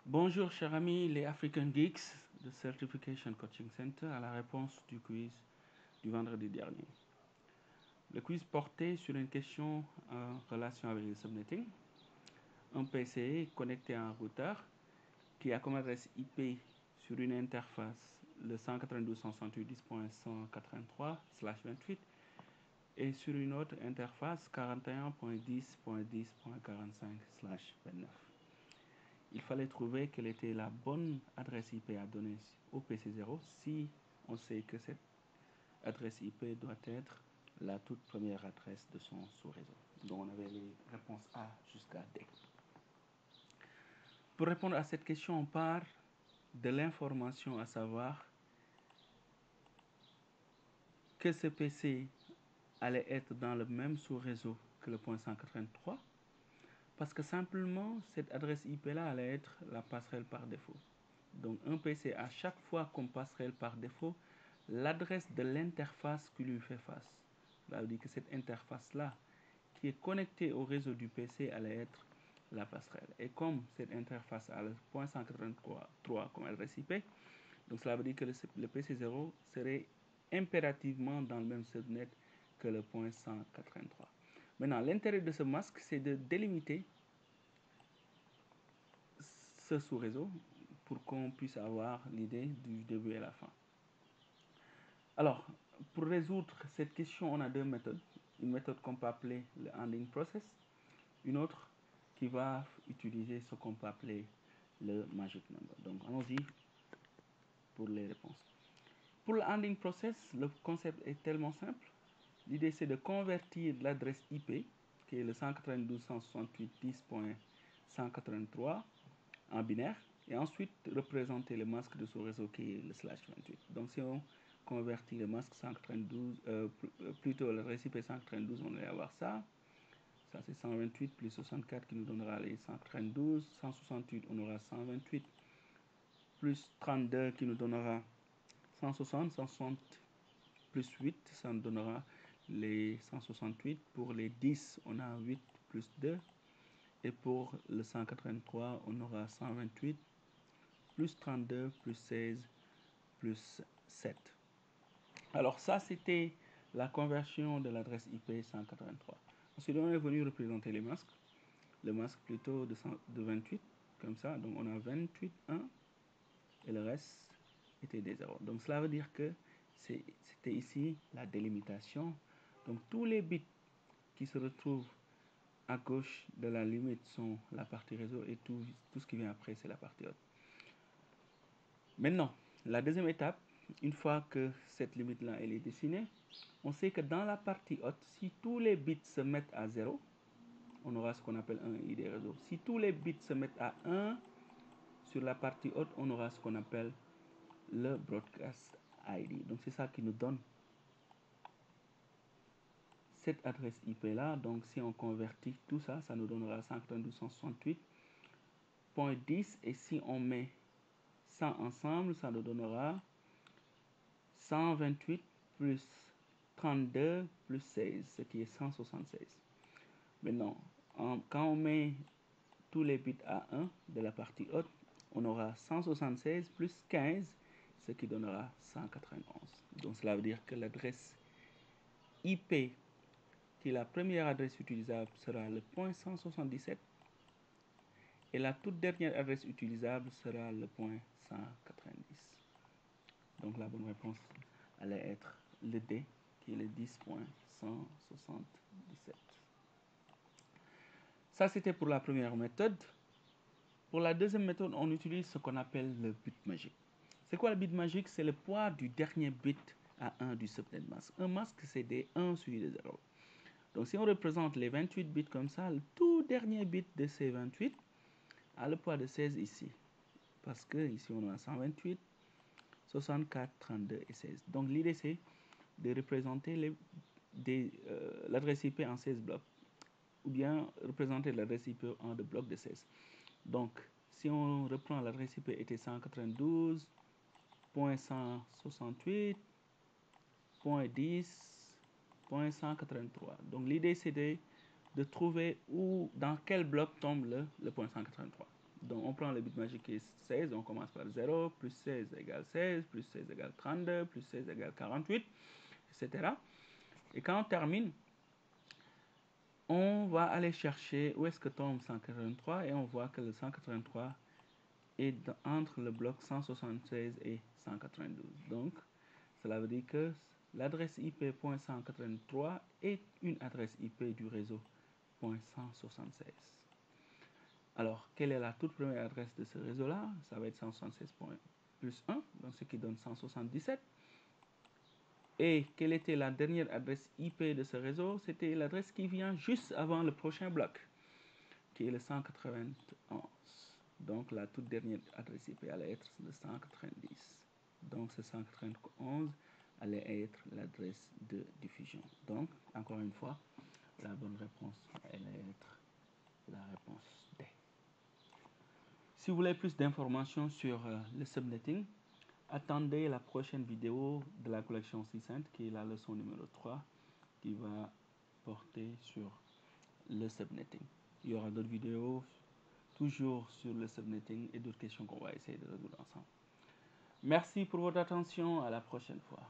Bonjour chers amis, les African Geeks de Certification Coaching Center à la réponse du quiz du vendredi dernier. Le quiz portait sur une question en relation avec le subnetting. Un PC connecté à un routeur qui a comme adresse IP sur une interface le 192.168.10.183/28 et sur une autre interface 41.10.10.45/29. Il fallait trouver quelle était la bonne adresse IP à donner au PC0 si on sait que cette adresse IP doit être la toute première adresse de son sous-réseau. Donc on avait les réponses A jusqu'à D. Pour répondre à cette question, on part de l'information à savoir que ce PC allait être dans le même sous-réseau que le point 183 parce que simplement cette adresse IP là allait être la passerelle par défaut. Donc un PC a chaque fois comme passerelle par défaut l'adresse de l'interface qui lui fait face. Ça veut dire que cette interface là qui est connectée au réseau du PC allait être la passerelle. Et comme cette interface a le point 183 comme adresse IP, donc cela veut dire que le PC0 serait impérativement dans le même subnet que le point 183. Maintenant, l'intérêt de ce masque, c'est de délimiter ce sous-réseau pour qu'on puisse avoir l'idée du début et la fin. Alors, pour résoudre cette question, on a deux méthodes. Une méthode qu'on peut appeler le handling process, une autre qui va utiliser ce qu'on peut appeler le magic number. Donc, allons-y pour les réponses. Pour le handling process, le concept est tellement simple. L'idée, c'est de convertir l'adresse IP, qui est le 192.168.10.183, en binaire, et ensuite représenter le masque de ce réseau qui est le /28. Donc, si on convertit le masque 192, plutôt l'adresse IP 192, on va avoir ça. Ça, c'est 128 plus 64 qui nous donnera les 192. 168, on aura 128 plus 32 qui nous donnera 160. 160 plus 8, ça nous donnera les 168. Pour les 10, on a 8 plus 2. Et pour le 183, on aura 128 plus 32 plus 16 plus 7. Alors ça, c'était la conversion de l'adresse IP 183. Ensuite, on est venu représenter les masques. Le masque plutôt de 28, comme ça. Donc on a 28, 1, et le reste était des 0. Donc cela veut dire que c'était ici la délimitation. Donc tous les bits qui se retrouvent à gauche de la limite sont la partie réseau et tout ce qui vient après, c'est la partie haute. Maintenant, la deuxième étape, une fois que cette limite-là elle est dessinée, on sait que dans la partie haute, si tous les bits se mettent à 0, on aura ce qu'on appelle un ID réseau. Si tous les bits se mettent à 1, sur la partie haute, on aura ce qu'on appelle le broadcast ID. Donc c'est ça qui nous donne cette adresse IP là. Donc si on convertit tout ça, ça nous donnera 192.168.10. Et si on met ça ensemble, ça nous donnera 128 plus 32 plus 16, ce qui est 176. Maintenant, quand on met tous les bits à 1 de la partie haute, on aura 176 plus 15, ce qui donnera 191. Donc cela veut dire que l'adresse IP, qui est la première adresse utilisable, sera le point 177 et la toute dernière adresse utilisable sera le point 190. Donc la bonne réponse allait être le D, qui est le 10.177. Ça, c'était pour la première méthode. Pour la deuxième méthode, on utilise ce qu'on appelle le bit magique. C'est quoi le bit magique? C'est le poids du dernier bit à 1 du subnet masque. Un masque, c'est des 1 suivi de 0. Donc si on représente les 28 bits comme ça, le tout dernier bit de ces 28 a le poids de 16 ici. Parce que ici on a 128, 64, 32 et 16. Donc l'idée c'est de représenter l'adresse IP en 16 blocs. Ou bien représenter l'adresse IP en deux blocs de 16. Donc si on reprend l'adresse IP était 192.168.10.183. Donc l'idée c'est de trouver où, dans quel bloc tombe le point 183. Donc prend le bit magique qui est 16, on commence par 0, plus 16 égale 16, plus 16 égale 32, plus 16 égale 48, etc. Et quand on termine, on va aller chercher où est-ce que tombe 183 et on voit que le 183 est entre le bloc 176 et 192. Donc, cela veut dire que l'adresse IP.183 est une adresse IP du réseau .176. Alors, quelle est la toute première adresse de ce réseau-là? Ça va être 176 plus 1, donc ce qui donne 177. Et quelle était la dernière adresse IP de ce réseau? C'était l'adresse qui vient juste avant le prochain bloc, qui est le 191. Donc, la toute dernière adresse IP allait être le 190. Donc, ce 191 allait être l'adresse de diffusion. Donc, encore une fois, la bonne réponse allait être la réponse D. Si vous voulez plus d'informations sur le subnetting, attendez la prochaine vidéo de la collection C-Cent, qui est la leçon numéro 3, qui va porter sur le subnetting. Il y aura d'autres vidéos toujours sur le subnetting et d'autres questions qu'on va essayer de résoudre ensemble. Merci pour votre attention, à la prochaine fois.